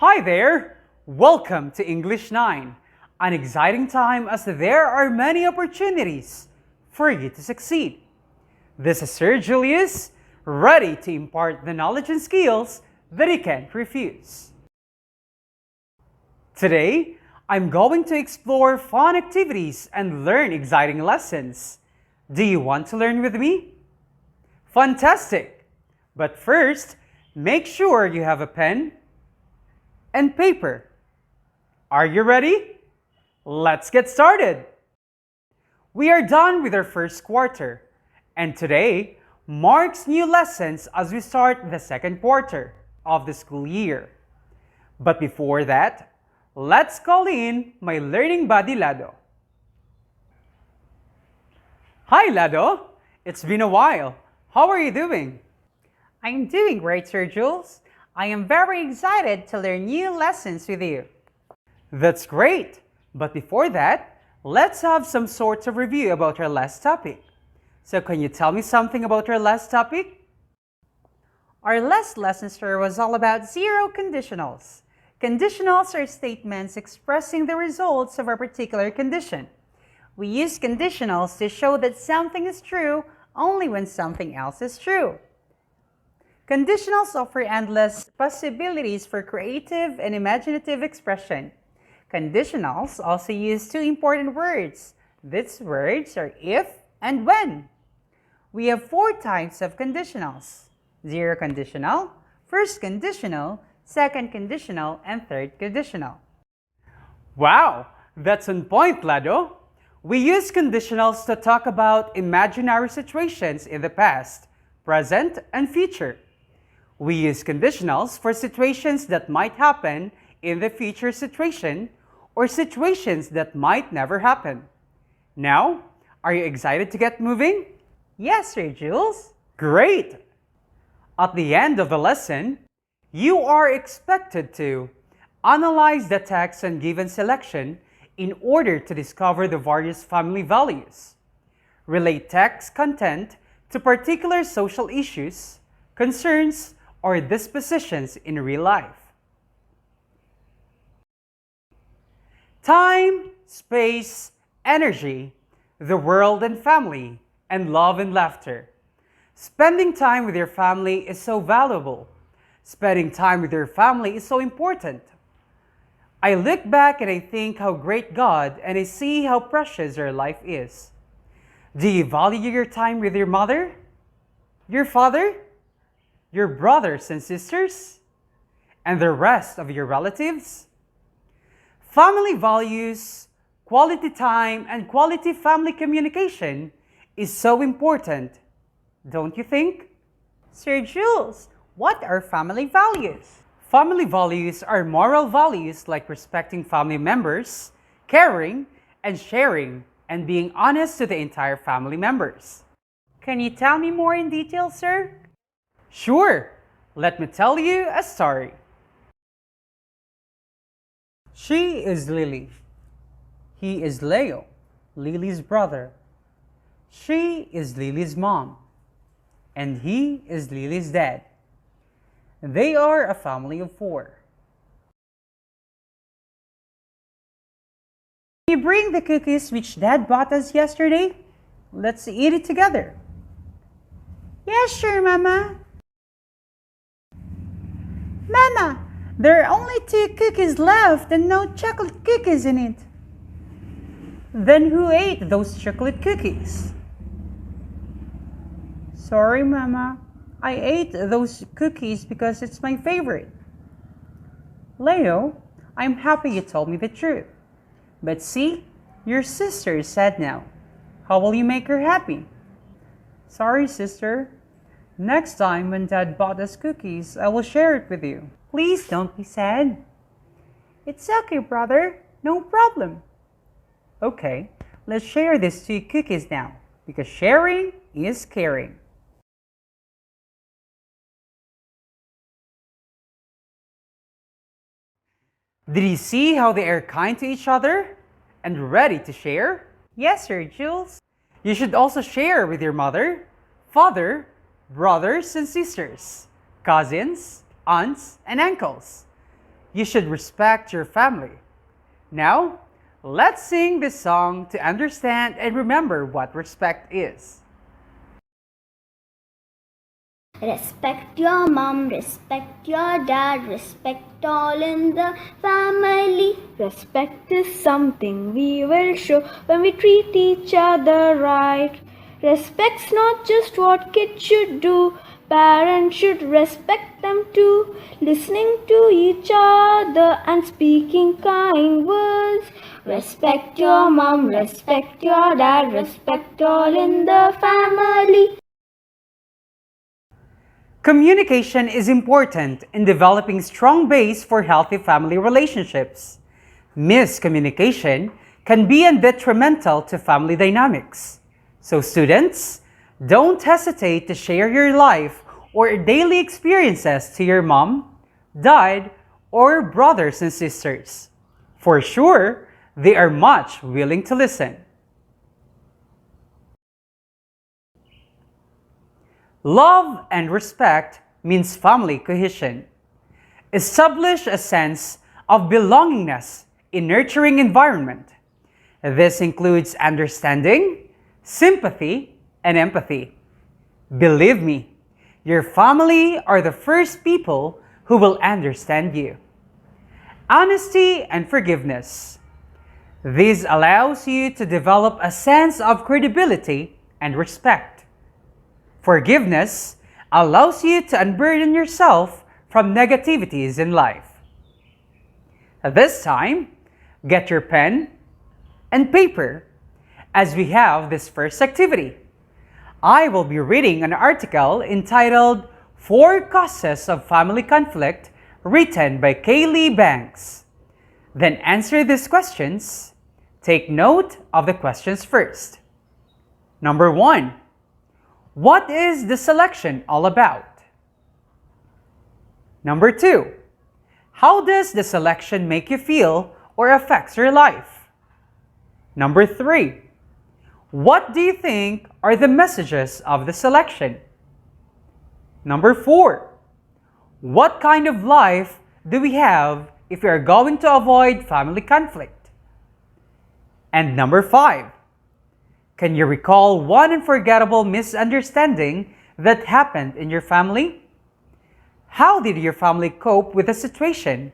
Hi there! Welcome to English 9, an exciting time as there are many opportunities for you to succeed. This is Sir Julius, ready to impart the knowledge and skills that you can't refuse. Today, I'm going to explore fun activities and learn exciting lessons. Do you want to learn with me? Fantastic! But first, make sure you have a pen and paper. Are you ready? Let's get started! We are done with our first quarter, and today marks new lessons as we start the second quarter of the school year. But before that, let's call in my learning buddy Lado. Hi Lado! It's been a while. How are you doing? I'm doing great, Sir Jules. I am very excited to learn new lessons with you. That's great! But before that, let's have some sort of review about our last topic. So can you tell me something about our last topic? Our last lesson, sir, was all about zero conditionals. Conditionals are statements expressing the results of a particular condition. We use conditionals to show that something is true only when something else is true. Conditionals offer endless possibilities for creative and imaginative expression. Conditionals also use two important words. These words are if and when. We have four types of conditionals: zero conditional, first conditional, second conditional, and third conditional. Wow! That's on point, Lado! We use conditionals to talk about imaginary situations in the past, present, and future. We use conditionals for situations that might happen in the future situation or situations that might never happen. Now, are you excited to get moving? Yes, Sir Jules. Great! At the end of the lesson, you are expected to analyze the text and given selection in order to discover the various family values, relate text content to particular social issues, concerns, or dispositions in real life. Time, space, energy, the world and family, and love and laughter. Spending time with your family is so valuable. Spending time with your family is so important. I look back and I think how great God, and I see how precious your life is. Do you value your time with your mother, your father, your brothers and sisters, and the rest of your relatives? Family values, quality time, and quality family communication is so important, don't you think? Sir Jules, what are family values? Family values are moral values like respecting family members, caring, and sharing, and being honest to the entire family members. Can you tell me more in detail, sir? Sure, let me tell you a story. She is Lily. He is Leo, Lily's brother. She is Lily's mom. And he is Lily's dad. They are a family of 4. Can you bring the cookies which Dad bought us yesterday? Let's eat it together. Yes, sure, Mama. Mama, there are only 2 cookies left and no chocolate cookies in it. Then who ate those chocolate cookies? Sorry, Mama. I ate those cookies because it's my favorite. Leo, I'm happy you told me the truth. But see, your sister is sad now. How will you make her happy? Sorry, sister. Next time when Dad bought us cookies, I will share it with you. Please don't be sad. It's okay, brother. No problem. Okay, let's share these 2 cookies now, because sharing is caring. Did you see how they are kind to each other and ready to share? Yes, Sir Jules. You should also share with your mother, father, brothers and sisters, cousins, aunts, and uncles. you should respect your family. Now, let's sing this song to understand and remember what respect is. Respect your mom, respect your dad, respect all in the family. Respect is something we will show when we treat each other right. Respect's not just what kids should do, parents should respect them too. Listening to each other and speaking kind words. Respect your mom, respect your dad, respect all in the family. Communication is important in developing strong base for healthy family relationships. Miscommunication can be detrimental to family dynamics. So students, don't hesitate to share your life or daily experiences to your mom, dad, or brothers and sisters. For sure, they are much willing to listen. Love and respect means family cohesion. Establish a sense of belongingness in nurturing environment. This includes understanding, sympathy, and empathy. Believe me, your family are the first people who will understand you. Honesty and forgiveness. This allows you to develop a sense of credibility and respect. Forgiveness allows you to unburden yourself from negativities in life. At this time, get your pen and paper as we have this first activity. I will be reading an article entitled 4 Causes of Family Conflict written by Kaylee Banks. Then answer these questions. Take note of the questions first. Number 1. What is the selection all about? Number 2. How does the selection make you feel or affects your life? Number 3. What do you think are the messages of the selection? Number 4. What kind of life do we have if we are going to avoid family conflict? And number 5. Can you recall one unforgettable misunderstanding that happened in your family? How did your family cope with the situation?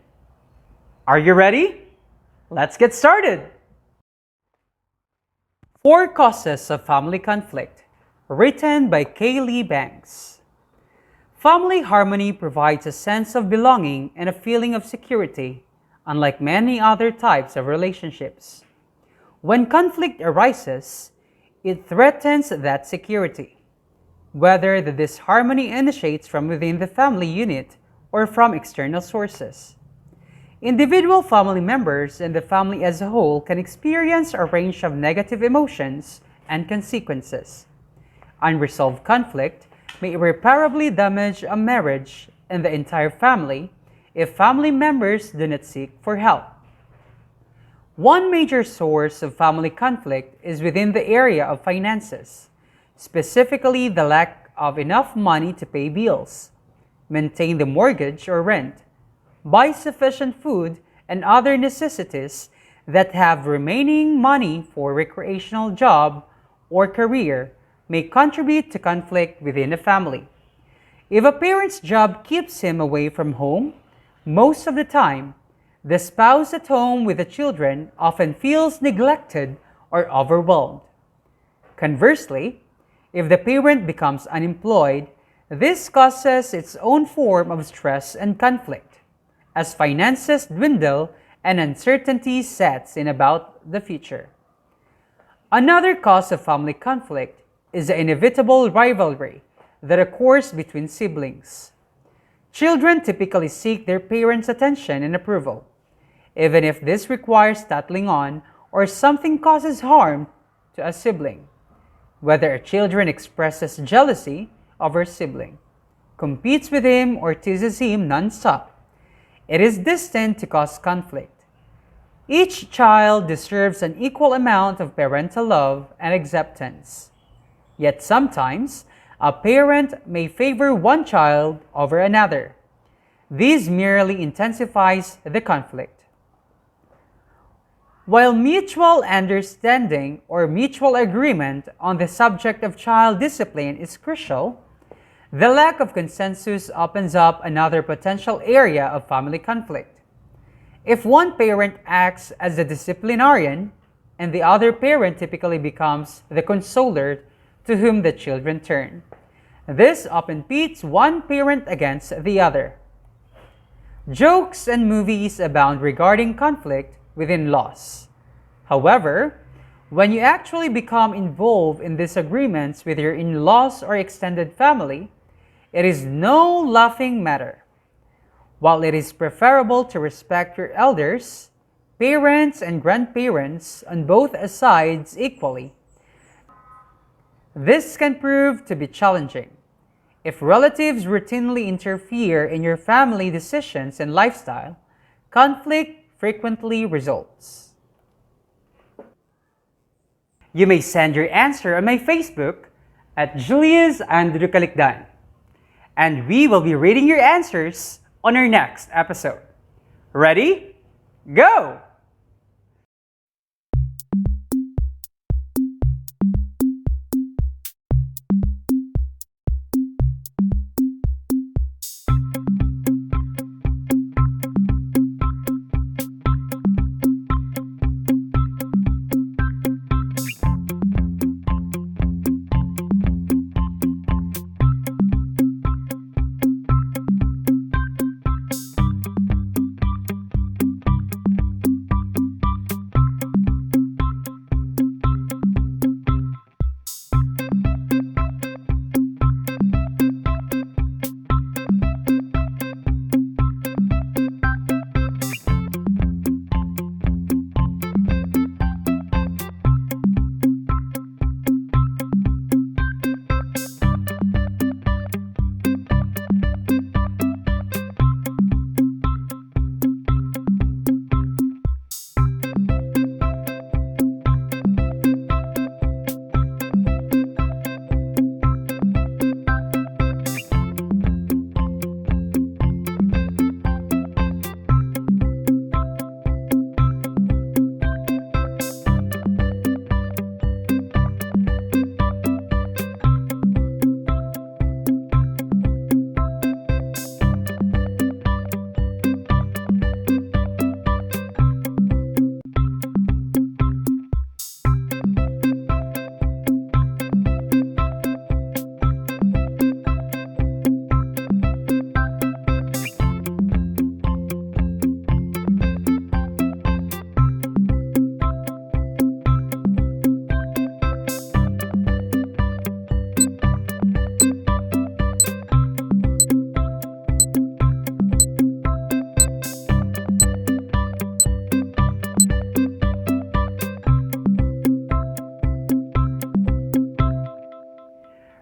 Are you ready? Let's get started! 4 Causes of Family Conflict, written by Kaylee Banks. Family harmony provides a sense of belonging and a feeling of security, unlike many other types of relationships. When conflict arises, it threatens that security, whether the disharmony initiates from within the family unit or from external sources. Individual family members and the family as a whole can experience a range of negative emotions and consequences. Unresolved conflict may irreparably damage a marriage and the entire family if family members do not seek for help. One major source of family conflict is within the area of finances, specifically the lack of enough money to pay bills, maintain the mortgage or rent, buy sufficient food and other necessities that have remaining money for recreational job or career may contribute to conflict within a family. If a parent's job keeps him away from home, most of the time, the spouse at home with the children often feels neglected or overwhelmed. Conversely, if the parent becomes unemployed, this causes its own form of stress and conflict, as finances dwindle and uncertainty sets in about the future. Another cause of family conflict is the inevitable rivalry that occurs between siblings. Children typically seek their parents' attention and approval, even if this requires tattling on or something causes harm to a sibling. Whether a child expresses jealousy of her sibling, competes with him, or teases him non-stop, it is destined to cause conflict. Each child deserves an equal amount of parental love and acceptance. Yet sometimes, a parent may favor one child over another. This merely intensifies the conflict. While mutual understanding or mutual agreement on the subject of child discipline is crucial, the lack of consensus opens up another potential area of family conflict. If one parent acts as the disciplinarian, and the other parent typically becomes the consoler to whom the children turn, this often pits one parent against the other. Jokes and movies abound regarding conflict within laws. However, when you actually become involved in disagreements with your in-laws or extended family, it is no laughing matter. While it is preferable to respect your elders, parents and grandparents on both sides equally, this can prove to be challenging. If relatives routinely interfere in your family decisions and lifestyle, conflict frequently results. You may send your answer on my Facebook at Julius Andrukalikdan, and we will be reading your answers on our next episode. Ready? Go!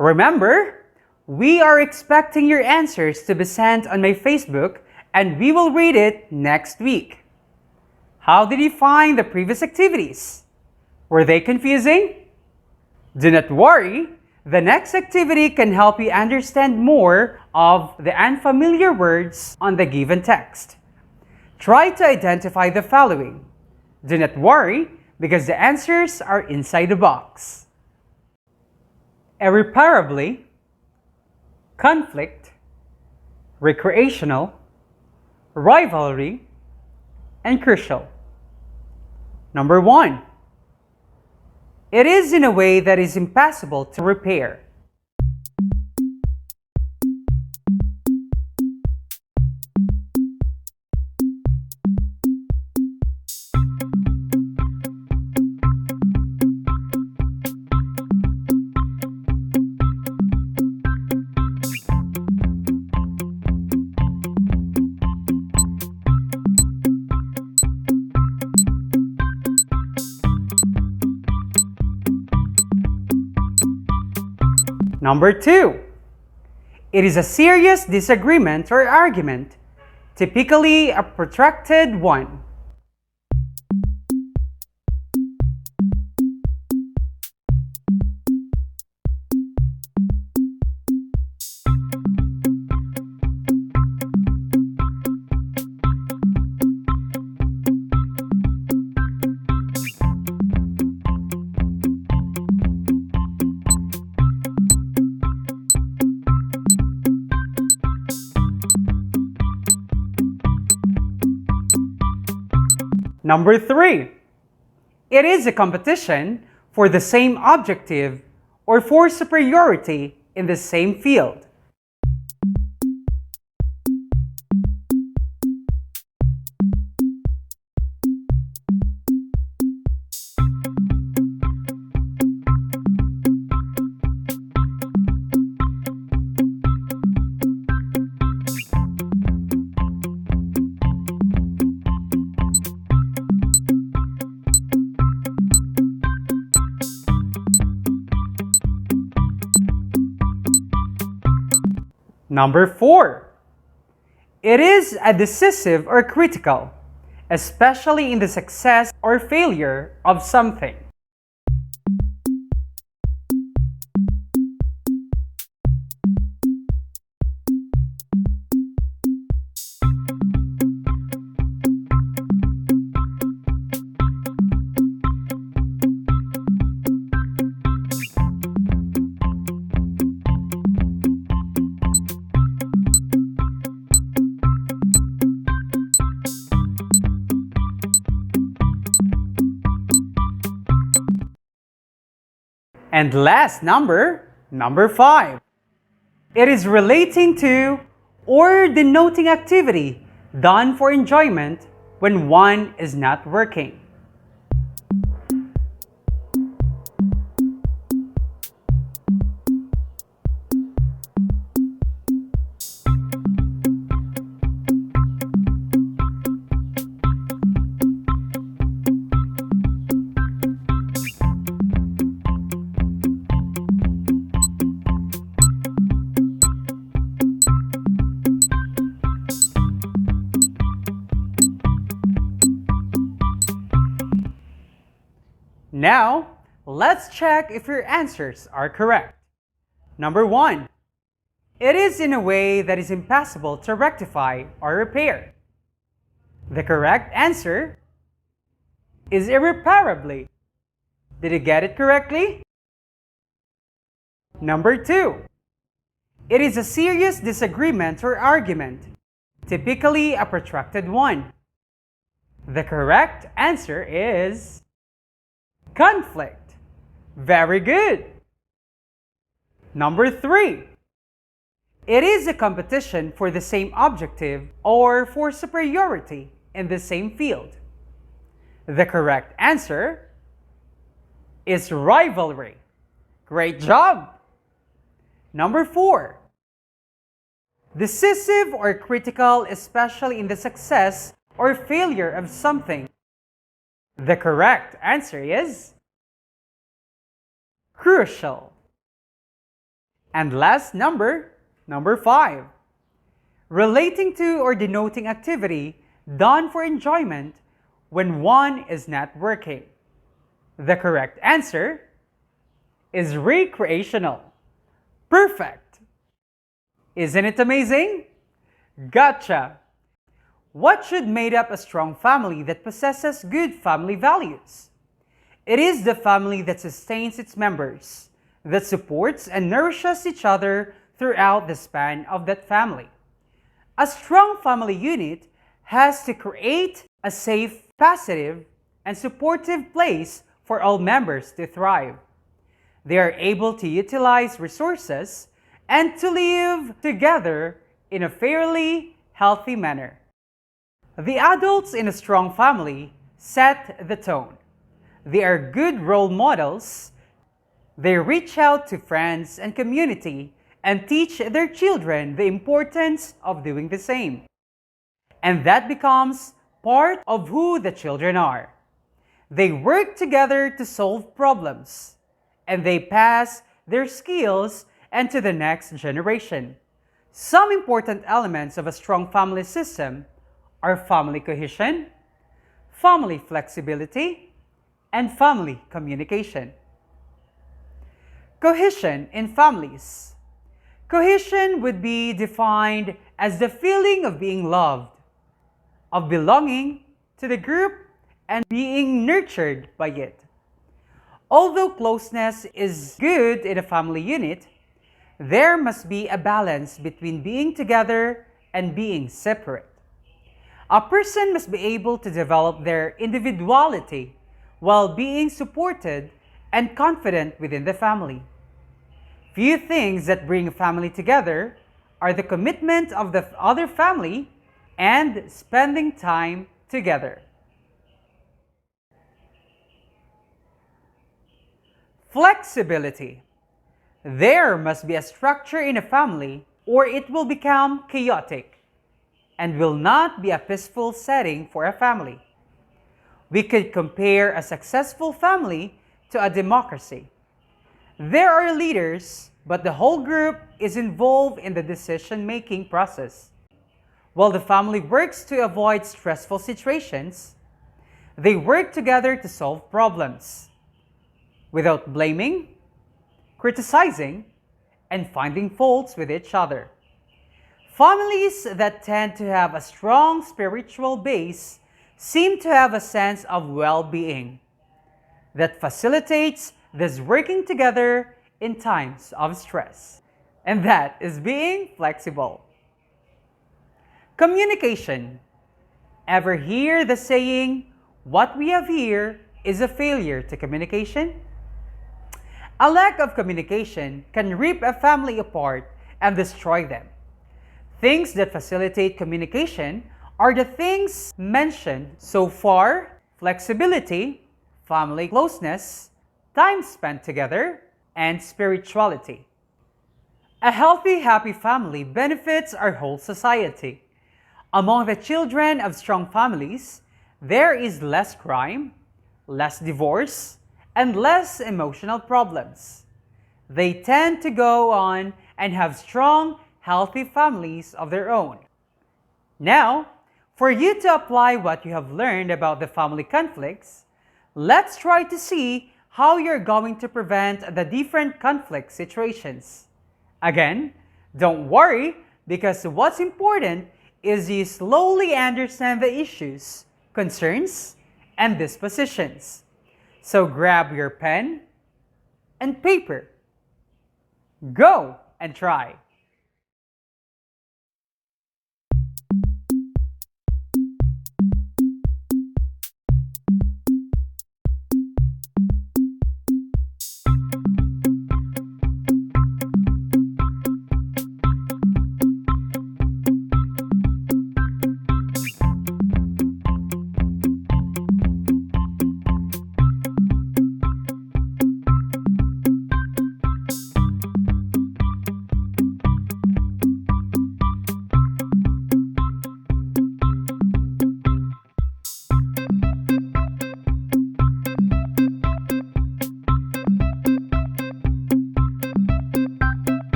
Remember, we are expecting your answers to be sent on my Facebook, and we will read it next week. How did you find the previous activities? Were they confusing? Do not worry, the next activity can help you understand more of the unfamiliar words on the given text. Try to identify the following. Do not worry, because the answers are inside the box. Irreparably, conflict, recreational, rivalry, and crucial. Number 1. It is in a way that is impossible to repair. Number 2. It is a serious disagreement or argument, typically a protracted one. Number 3. It is a competition for the same objective or for superiority in the same field. Number 4. It is a decisive or critical, especially in the success or failure of something. And last number 5. It is relating to or denoting activity done for enjoyment when one is not working. Now, let's check if your answers are correct. Number 1. It is in a way that is impossible to rectify or repair. The correct answer is irreparably. Did you get it correctly? Number 2. It is a serious disagreement or argument, typically a protracted one. The correct answer is conflict. Very good. Number 3. It is a competition for the same objective or for superiority in the same field. The correct answer is rivalry. Great job. Number 4. Decisive or critical, especially in the success or failure of something. The correct answer is crucial. And last number 5. Relating to or denoting activity done for enjoyment when one is not working. The correct answer is recreational. Perfect. Isn't it amazing? Gotcha. What should make up a strong family that possesses good family values? It is the family that sustains its members, that supports and nourishes each other throughout the span of that family. A strong family unit has to create a safe, positive, and supportive place for all members to thrive. They are able to utilize resources and to live together in a fairly healthy manner. The adults in a strong family set the tone. They are good role models. They reach out to friends and community and teach their children the importance of doing the same. And that becomes part of who the children are. They work together to solve problems, and they pass their skills and to the next generation. Some important elements of a strong family system are family cohesion, family flexibility, and family communication. Cohesion in families. Cohesion would be defined as the feeling of being loved, of belonging to the group, and being nurtured by it. Although closeness is good in a family unit, there must be a balance between being together and being separate. A person must be able to develop their individuality while being supported and confident within the family. Few things that bring a family together are the commitment of the other family and spending time together. Flexibility. There must be a structure in a family or it will become chaotic and will not be a peaceful setting for a family. We could compare a successful family to a democracy. There are leaders, but the whole group is involved in the decision-making process. While the family works to avoid stressful situations, they work together to solve problems without blaming, criticizing, and finding faults with each other. Families that tend to have a strong spiritual base seem to have a sense of well-being that facilitates this working together in times of stress. And that is being flexible. Communication. Ever hear the saying, "What we have here is a failure to communication"? A lack of communication can rip a family apart and destroy them. Things that facilitate communication are the things mentioned so far: flexibility, family closeness, time spent together, and spirituality. A healthy, happy family benefits our whole society. Among the children of strong families, there is less crime, less divorce, and less emotional problems. They tend to go on and have strong, healthy families of their own. Now, for you to apply what you have learned about the family conflicts, let's try to see how you're going to prevent the different conflict situations. Again, don't worry, because what's important is you slowly understand the issues, concerns, and dispositions. So grab your pen and paper. Go and try.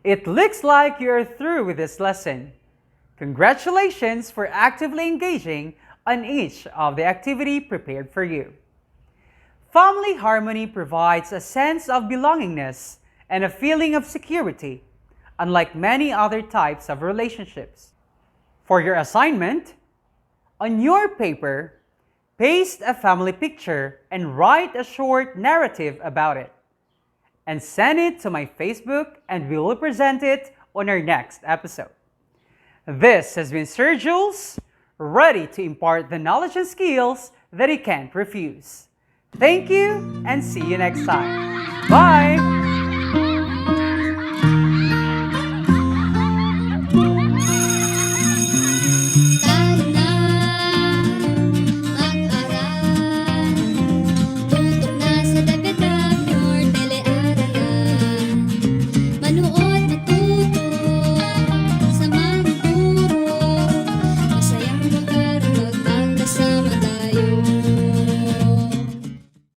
It looks like you're through with this lesson. Congratulations for actively engaging on each of the activity prepared for you. Family harmony provides a sense of belongingness and a feeling of security, unlike many other types of relationships. For your assignment, on your paper, paste a family picture and write a short narrative about it. and send it to my Facebook and we will present it on our next episode. This has been Sir Jules, ready to impart the knowledge and skills that he can't refuse. Thank you and see you next time. Bye!